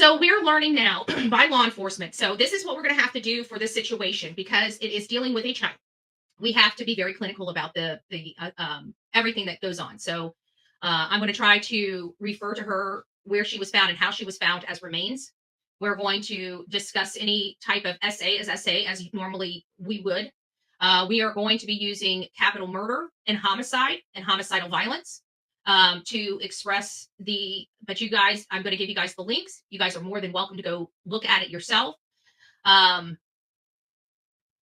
So we're learning now by law enforcement. So this is what we're going to have to do for this situation because it is dealing with a child. We have to be very clinical about the everything that goes on. So I'm going to try to refer to her where she was found and how she was found as remains. We're going to discuss any type of essay as normally we would. We are going to be using capital murder and homicide and homicidal violence to express the. But you guys, I'm going to give you guys the links. You guys are more than welcome to go look at it yourself.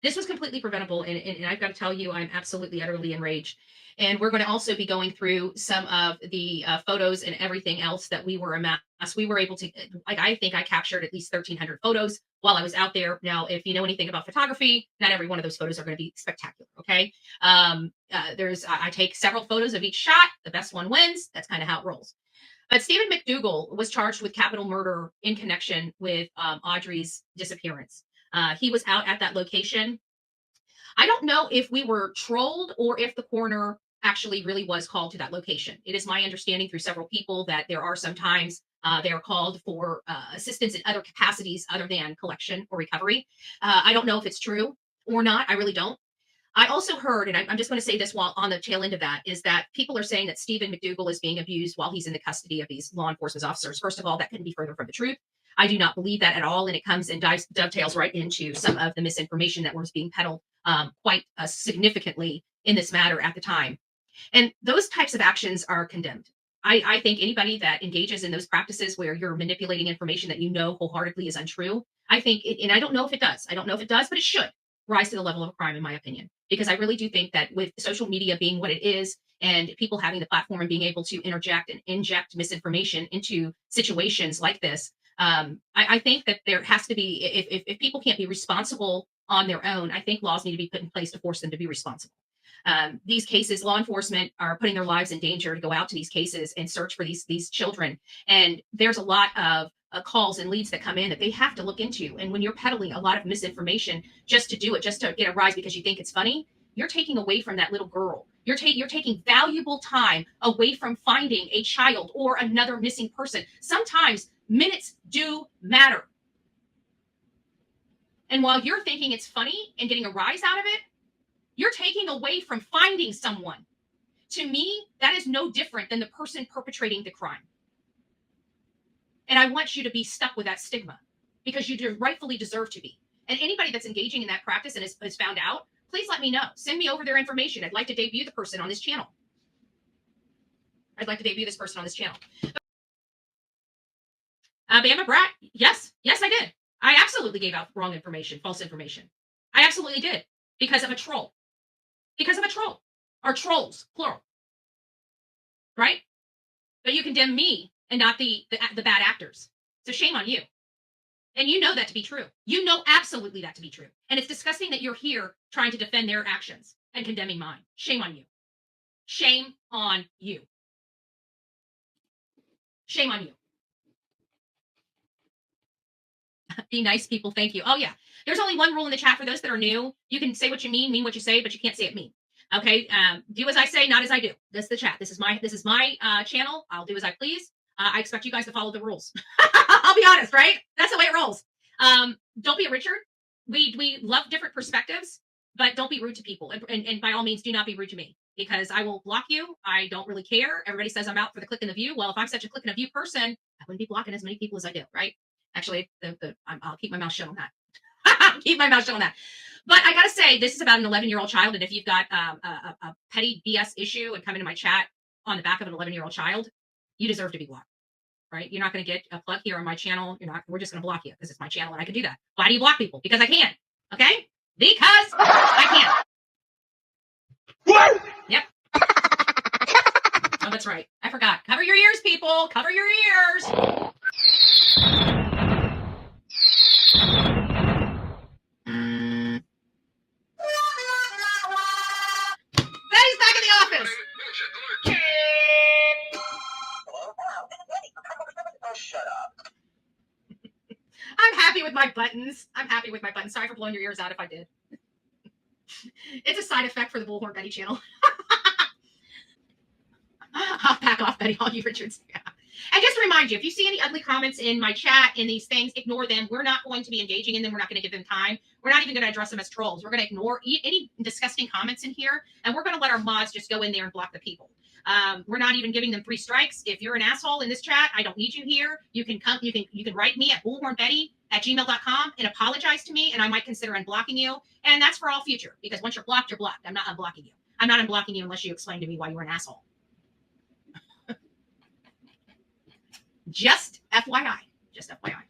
This was completely preventable, and I've got to tell you, I'm absolutely, utterly enraged. And we're going to also be going through some of the photos and everything else that we were amassed. We were able to, like, I think I captured at least 1,300 photos while I was out there. Now, if you know anything about photography, not every one of those photos are going to be spectacular. Okay, I take several photos of each shot. The best one wins. That's kind of how it rolls. But Stephen McDougal was charged with capital murder in connection with Audrey's disappearance. He was out at that location. I don't know if we were trolled or if the coroner actually really was called to that location. It is my understanding through several people that there are sometimes they are called for assistance in other capacities other than collection or recovery. I don't know if it's true or not. I really don't. I also heard, and I'm just going to say this while on the tail end of that, is that people are saying that Stephen McDougal is being abused while he's in the custody of these law enforcement officers. First of all, that couldn't be further from the truth. I do not believe that at all, and it comes and dovetails right into some of the misinformation that was being peddled quite significantly in this matter at the time. And those types of actions are condemned. I think anybody that engages in those practices where you're manipulating information that you know wholeheartedly is untrue, I think, and I don't know if it does. I don't know if it does, but it should rise to the level of a crime, in my opinion, because I really do think that with social media being what it is and people having the platform and being able to interject and inject misinformation into situations like this, I think that there has to be, if people can't be responsible on their own, I think laws need to be put in place to force them to be responsible. These cases, law enforcement are putting their lives in danger to go out to these cases and search for these children. And there's a lot of calls and leads that come in that they have to look into. And when you're peddling a lot of misinformation just to do it, just to get a rise because you think it's funny, you're taking away from that little girl. You're taking valuable time away from finding a child or another missing person. Sometimes minutes do matter. And while you're thinking it's funny and getting a rise out of it, you're taking away from finding someone. To me, that is no different than the person perpetrating the crime. And I want you to be stuck with that stigma because you rightfully deserve to be. And anybody that's engaging in that practice and is found out, please let me know. Send me over their information. I'd like to debut the person on this channel. I'd like to debut this person on this channel. Bama Brat, yes, I did. I absolutely gave out wrong information, false information. I absolutely did because of a troll. Because of a troll. Or trolls, plural. Right? But you condemn me and not the bad actors. So shame on you. And you know that to be true. You know absolutely that to be true. And it's disgusting that you're here trying to defend their actions and condemning mine. Shame on you. Shame on you. Shame on you. Be nice, people. Thank you. Oh, yeah. There's only one rule in the chat for those that are new. You can say what you mean what you say, but you can't say it mean. Okay. Do as I say, not as I do. That's the chat. This is my channel. I'll do as I please. I expect you guys to follow the rules. I'll be honest, right? That's the way it rolls. Don't be a Richard. We love different perspectives, but don't be rude to people. And by all means, do not be rude to me because I will block you. I don't really care. Everybody says I'm out for the click and the view. Well, if I'm such a click and a view person, I wouldn't be blocking as many people as I do, right? Actually, I'll keep my mouth shut on that. Keep my mouth shut on that. But I gotta say, this is about an 11-year-old child, and if you've got a petty BS issue and come into my chat on the back of an 11-year-old child, you deserve to be blocked, right? You're not going to get a plug here on my channel. We're just going to block you because it's my channel and I can do that. Why do you block people? Because I can. Okay? Because I can. What? Yep. Oh, that's right. I forgot. Cover your ears, people. Cover your ears. Betty's back in the office. Oh, shut up. I'm happy with my buttons. Sorry for blowing your ears out if I did. It's a side effect for the Bullhorn Betty channel. I'll back off, Betty, all you Richards. Yeah. And just to remind you, if you see any ugly comments in my chat in these things, ignore them. We're not going to be engaging in them. We're not going to give them time. We're not even going to address them as trolls. We're going to ignore any disgusting comments in here, and we're going to let our mods just go in there and block the people. We're not even giving them 3 strikes. If you're an asshole in this chat, I don't need you here. You can come. You can write me at bullhornbetty@gmail.com and apologize to me, and I might consider unblocking you. And that's for all future, because once you're blocked, you're blocked. I'm not unblocking you. I'm not unblocking you unless you explain to me why you were an asshole. Just FYI. Just FYI.